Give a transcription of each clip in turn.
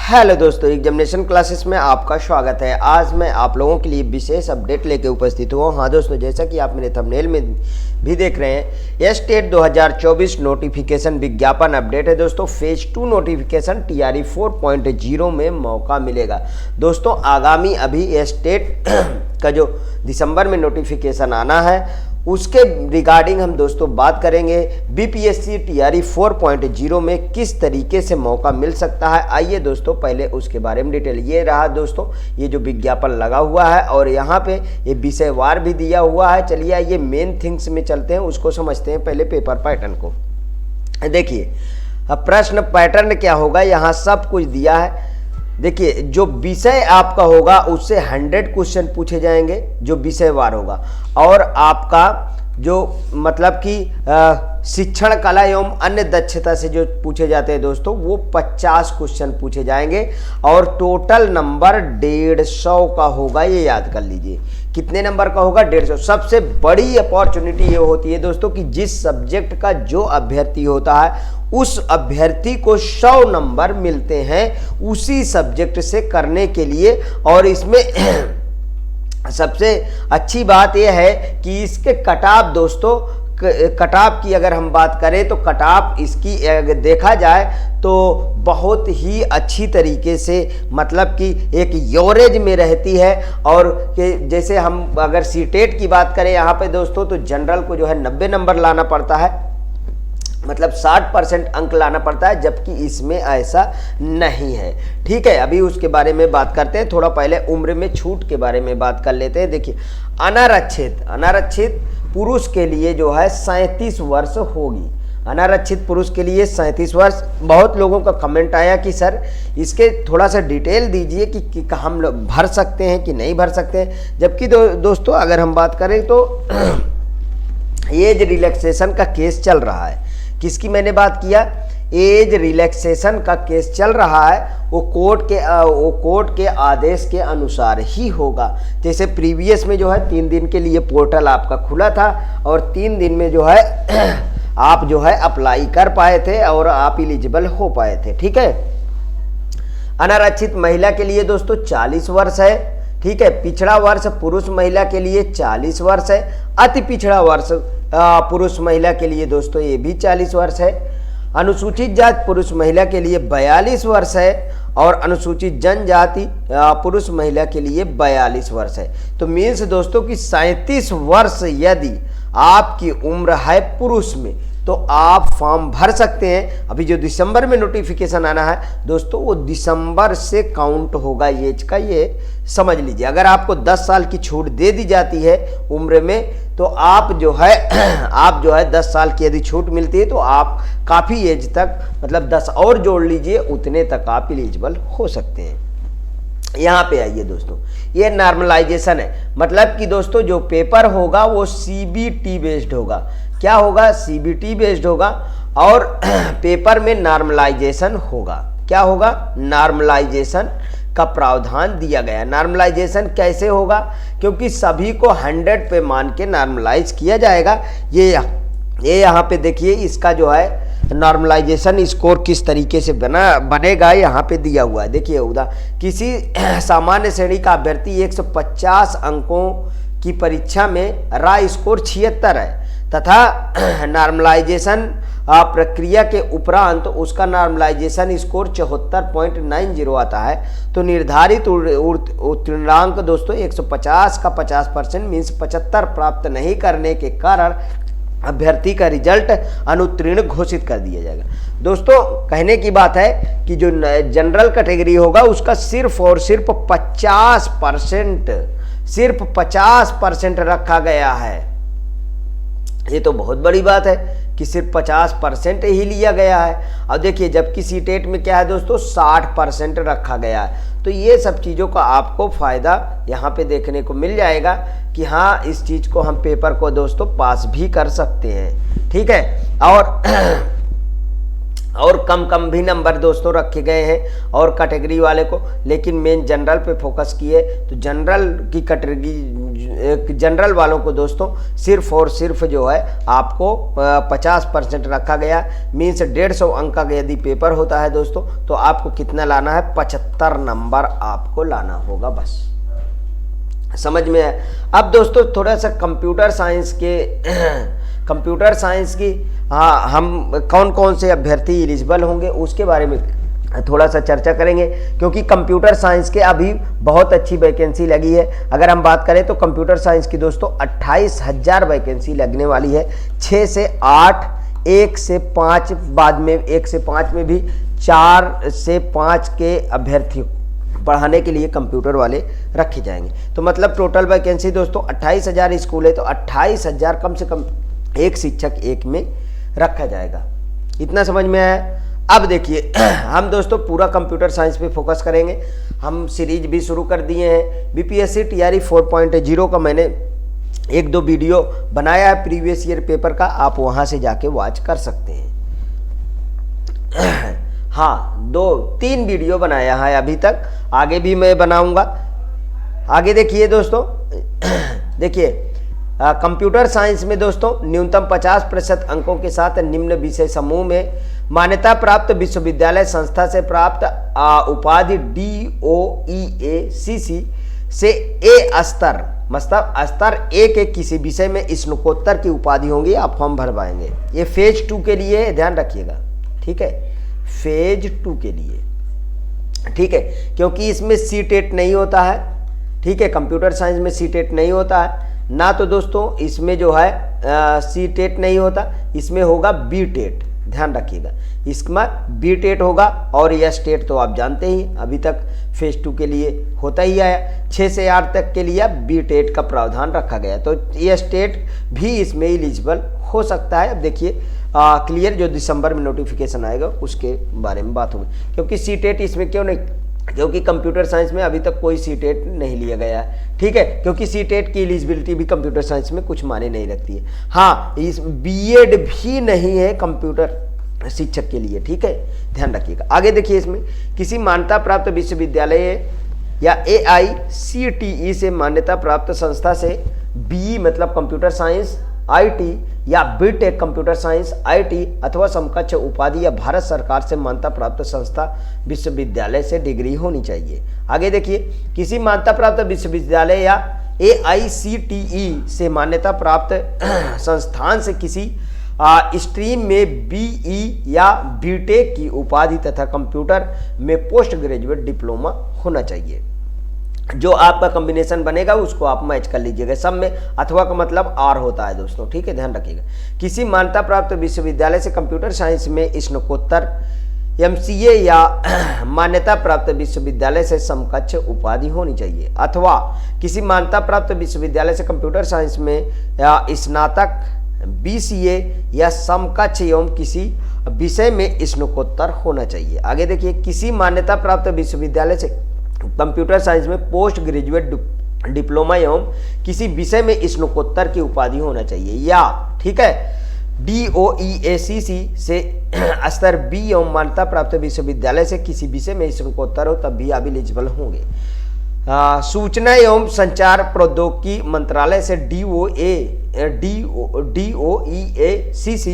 Hello दोस्तों, examination classes में आपका स्वागत है। आज मैं आप लोगों के लिए विशेष अपडेट लेके उपस्थित हुआ हूँ। हाँ दोस्तों, जैसा कि आप मेरे थंबनेल में भी देख रहे हैं, एस्टेट 2024 नोटिफिकेशन विज्ञापन अपडेट है दोस्तों। फेज 2 नोटिफिकेशन TRE 4.0 में मौका मिलेगा दोस्तों। आगामी अभी एस्टेट का जो दिसंबर में नोटिफिकेशन आना है उसके रिगार्डिंग हम दोस्तों बात करेंगे। BPSC TRE 4.0 में किस तरीके से मौका मिल सकता है, आइए दोस्तों पहले उसके बारे में डिटेल। ये रहा दोस्तों ये जो विज्ञापन लगा हुआ है और यहाँ पे ये विषयवार भी दिया हुआ है। चलिए आइए मेन थिंग्स में चलते हैं, उसको समझते हैं पहले पेपर पैटर्न को। देखिए अब प्रश्न पैटर्न क्या होगा, यहाँ सब कुछ दिया है। देखिए जो विषय आपका होगा उससे 100 क्वेश्चन पूछे जाएंगे जो विषयवार होगा, और आपका जो मतलब कि शिक्षण कला एवं अन्य दक्षता से जो पूछे जाते हैं दोस्तों वो 50 क्वेश्चन पूछे जाएंगे, और टोटल नंबर 150 का होगा। ये याद कर लीजिए कितने नंबर का होगा, 150। सबसे बड़ी अपॉर्चुनिटी ये होती है दोस्तों कि जिस सब्जेक्ट का जो अभ्यर्थी होता है उस अभ्यर्थी को 100 नंबर मिलते हैं उसी सब्जेक्ट से करने के लिए। और इसमें सबसे अच्छी बात यह है कि इसके कट-ऑफ दोस्तों, कट-ऑफ की अगर हम बात करें तो कट-ऑफ इसकी अगर देखा जाए तो बहुत ही अच्छी तरीके से मतलब कि एक एवरेज में रहती है। और जैसे हम अगर सीटेट की बात करें यहाँ पे दोस्तों तो जनरल को जो है 90 नंबर लाना पड़ता है, मतलब 60% अंक लाना पड़ता है, जबकि इसमें ऐसा नहीं है। ठीक है, अभी उसके बारे में बात करते हैं। थोड़ा पहले उम्र में छूट के बारे में बात कर लेते हैं। देखिए अनारक्षित पुरुष के लिए जो है 37 वर्ष होगी। अनारक्षित पुरुष के लिए 37 वर्ष। बहुत लोगों का कमेंट आया कि सर इसके थोड़ा सा डिटेल दीजिए कि हम लोग भर सकते हैं कि नहीं भर सकते हैं। जबकि दोस्तों अगर हम बात करें तो एज रिलैक्सेशन का केस चल रहा है। किसकी मैंने बात किया, एज रिलैक्सेशन का केस चल रहा है। वो कोर्ट के आदेश के अनुसार ही होगा। जैसे प्रीवियस में जो है 3 दिन के लिए पोर्टल आपका खुला था और 3 दिन में जो है आप जो है अप्लाई कर पाए थे और आप एलिजिबल हो पाए थे। ठीक है, अनारक्षित महिला के लिए दोस्तों 40 वर्ष है। ठीक है, पिछड़ा वर्ष पुरुष महिला के लिए 40 वर्ष है। अति पिछड़ा वर्ष पुरुष महिला के लिए दोस्तों ये भी 40 वर्ष है। अनुसूचित जाति पुरुष महिला के लिए 42 वर्ष है और अनुसूचित जनजाति पुरुष महिला के लिए 42 वर्ष है। तो मीन्स दोस्तों कि 37 वर्ष यदि आपकी उम्र है पुरुष में तो आप फॉर्म भर सकते हैं। अभी जो दिसंबर में नोटिफिकेशन आना है दोस्तों वो दिसंबर से काउंट होगा एज का, ये समझ लीजिए। अगर आपको 10 साल की छूट दे दी जाती है उम्र में तो आप जो है 10 साल की यदि छूट मिलती है तो आप काफ़ी एज तक मतलब 10 और जोड़ लीजिए, उतने तक आप एलिजिबल हो सकते हैं। यहाँ पे आइए दोस्तों, ये नॉर्मलाइजेशन है। मतलब कि दोस्तों जो पेपर होगा वो CBT बेस्ड होगा। क्या होगा, CBT बेस्ड होगा और पेपर में नॉर्मलाइजेशन होगा। क्या होगा, नॉर्मलाइजेशन का प्रावधान दिया गया। नॉर्मलाइजेशन कैसे होगा, क्योंकि सभी को 100 पे मान के नॉर्मलाइज किया जाएगा। ये यहाँ पे देखिए इसका जो है नॉर्मलाइजेशन स्कोर किस तरीके से बनेगा यहाँ पे दिया हुआ है। देखिए किसी सामान्य श्रेणी का अभ्यर्थी 150 अंकों की परीक्षा में रा स्कोर 76 है तथा नॉर्मलाइजेशन प्रक्रिया के उपरांत उसका नॉर्मलाइजेशन स्कोर 74.90 आता है। तो निर्धारित उत्तीर्णांक दोस्तों 150 का 50% मीन्स 75 प्राप्त नहीं करने के कारण अभ्यर्थी का रिजल्ट अनुत्तीर्ण घोषित कर दिया जाएगा। दोस्तों कहने की बात है कि जो जनरल कैटेगरी होगा उसका सिर्फ और सिर्फ 50% रखा गया है। ये तो बहुत बड़ी बात है कि सिर्फ 50% ही लिया गया है। अब देखिए जबकि सीटेट में क्या है दोस्तों 60% रखा गया है। तो ये सब चीज़ों का आपको फ़ायदा यहाँ पे देखने को मिल जाएगा कि हाँ इस चीज़ को हम पेपर को दोस्तों पास भी कर सकते हैं। ठीक है, और और कम कम भी नंबर दोस्तों रखे गए हैं और कैटेगरी वाले को, लेकिन मेन जनरल पे फोकस किए। तो जनरल की कैटेगरी जनरल वालों को दोस्तों सिर्फ और सिर्फ जो है आपको 50% रखा गया। मीन्स 150 अंक का यदि पेपर होता है दोस्तों तो आपको कितना लाना है, 75 नंबर आपको लाना होगा, बस समझ में है। अब दोस्तों थोड़ा सा कंप्यूटर साइंस की हम कौन कौन से अभ्यर्थी एलिजिबल होंगे उसके बारे में थोड़ा सा चर्चा करेंगे, क्योंकि कंप्यूटर साइंस के अभी बहुत अच्छी वैकेंसी लगी है। अगर हम बात करें तो कंप्यूटर साइंस की दोस्तों 28,000 वैकेंसी लगने वाली है। 6 से 8, 1 से 5, बाद में 1 से 5 में भी 4 से 5 के अभ्यर्थी पढ़ाने के लिए कंप्यूटर वाले रखे जाएंगे। तो मतलब टोटल वैकेंसी दोस्तों 28,000 स्कूल है तो 28,000 कम से कम एक शिक्षक एक में रखा जाएगा। इतना समझ में आया। अब देखिए हम दोस्तों पूरा कंप्यूटर साइंस पे फोकस करेंगे। हम सीरीज भी शुरू कर दिए हैं। बीपीएससी टीआरई 4.0 का मैंने 1-2 वीडियो बनाया है प्रीवियस ईयर पेपर का, आप वहां से जाके वॉच कर सकते हैं। हाँ 2-3 वीडियो बनाया है अभी तक, आगे भी मैं बनाऊंगा। आगे देखिए दोस्तों देखिए कंप्यूटर साइंस में दोस्तों न्यूनतम 50% अंकों के साथ निम्न विषय समूह में मान्यता प्राप्त विश्वविद्यालय संस्था से प्राप्त उपाधि DOEACC से A स्तर, मतलब स्तर A के किसी विषय में स्नातकोत्तर की उपाधि होंगी, आप फॉर्म भर पाएंगे। ये फेज 2 के लिए ध्यान रखिएगा, ठीक है, फेज 2 के लिए, ठीक है, क्योंकि इसमें CTET नहीं होता है, ठीक है, कंप्यूटर साइंस में CTET नहीं होता है ना, तो दोस्तों इसमें जो है CTET नहीं होता, इसमें होगा BTET, ध्यान रखिएगा, इसमें BTET होगा। और यह स्टेट तो आप जानते ही अभी तक फेज 2 के लिए होता ही आया। 6 से 8 तक के लिए BTET का प्रावधान रखा गया, तो यह स्टेट भी इसमें एलिजिबल हो सकता है। अब देखिए क्लियर, जो दिसंबर में नोटिफिकेशन आएगा उसके बारे में बात होगी। क्योंकि CTET इसमें क्यों नहीं, क्योंकि कंप्यूटर साइंस में अभी तक कोई CTET नहीं लिया गया है, ठीक है, क्योंकि CTET की एलिजिबिलिटी भी कंप्यूटर साइंस में कुछ माने नहीं रखती है। हाँ, इस BEd भी नहीं है कंप्यूटर शिक्षक के लिए, ठीक है, ध्यान रखिएगा। आगे देखिए, इसमें किसी मान्यता प्राप्त विश्वविद्यालय या AICTE से मान्यता प्राप्त संस्था से BE मतलब कंप्यूटर साइंस IT या BTech कंप्यूटर साइंस IT अथवा समकक्ष उपाधि या भारत सरकार से मान्यता प्राप्त संस्था विश्वविद्यालय से डिग्री होनी चाहिए। आगे देखिए, किसी मान्यता प्राप्त विश्वविद्यालय या AICTE से मान्यता प्राप्त संस्थान से किसी स्ट्रीम में BE या BTech की उपाधि तथा कंप्यूटर में पोस्ट ग्रेजुएट डिप्लोमा होना चाहिए। जो आपका कॉम्बिनेशन बनेगा उसको आप मैच कर लीजिएगा, सब में अथवा का मतलब R होता है दोस्तों, ठीक है, ध्यान रखिएगा। किसी मान्यता प्राप्त विश्वविद्यालय से कंप्यूटर साइंस में स्नातकोत्तर MCA या मान्यता प्राप्त विश्वविद्यालय से समकक्ष उपाधि होनी चाहिए, अथवा किसी मान्यता प्राप्त विश्वविद्यालय से कंप्यूटर साइंस में स्नातक BCA या समकक्ष एवं किसी विषय में स्नातकोत्तर होना चाहिए। आगे देखिए, किसी मान्यता प्राप्त विश्वविद्यालय से कंप्यूटर साइंस में पोस्ट ग्रेजुएट डिप्लोमा एवं किसी विषय में स्नातकोत्तर की उपाधि होना चाहिए, या ठीक है DOEACC से स्तर B एवं मान्यता प्राप्त विश्वविद्यालय से किसी विषय में स्नातकोत्तर हो, तब भी आप एलिजिबल होंगे। सूचना एवं संचार प्रौद्योगिकी मंत्रालय से DOEACC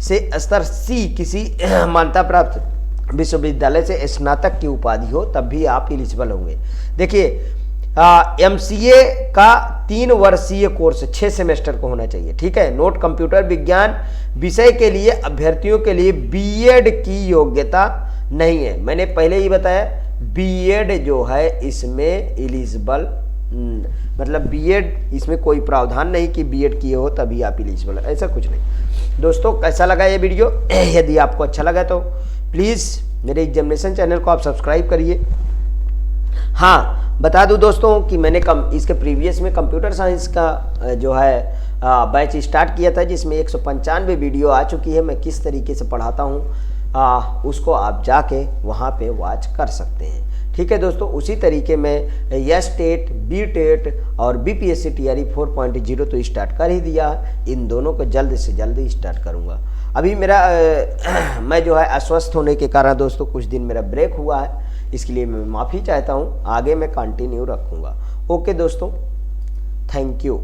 से स्तर C किसी मान्यता प्राप्त विश्वविद्यालय से स्नातक की उपाधि हो, तब भी आप एलिजिबल होंगे। देखिए MCA का 3 वर्षीय कोर्स 6 सेमेस्टर को होना चाहिए, ठीक है। नोट, कंप्यूटर विज्ञान विषय के लिए अभ्यर्थियों के लिए BEd की योग्यता नहीं है। मैंने पहले ही बताया BEd जो है इसमें एलिजिबल, मतलब BEd इसमें कोई प्रावधान नहीं कि BEd किए हो तभी आप एलिजिबल, ऐसा कुछ नहीं। दोस्तों कैसा लगा ये वीडियो? यदि आपको अच्छा लगा तो प्लीज़ मेरे एग्जामिनेशन चैनल को आप सब्सक्राइब करिए। हाँ, बता दूं दोस्तों कि मैंने इसके प्रीवियस में कंप्यूटर साइंस का जो है बैच स्टार्ट किया था, जिसमें 195 वीडियो आ चुकी है। मैं किस तरीके से पढ़ाता हूँ उसको आप जाके वहाँ पे वॉच कर सकते हैं, ठीक है दोस्तों, उसी तरीके में एस टेट, बी टेट और बीपीएससी टीआरई 4.0 तो स्टार्ट कर ही दिया, इन दोनों को जल्द से जल्द स्टार्ट करूँगा। अभी मेरा मैं जो है अस्वस्थ होने के कारण दोस्तों कुछ दिन मेरा ब्रेक हुआ है, इसके लिए मैं माफ़ी चाहता हूँ। आगे मैं कंटिन्यू रखूँगा। ओके दोस्तों, थैंक यू।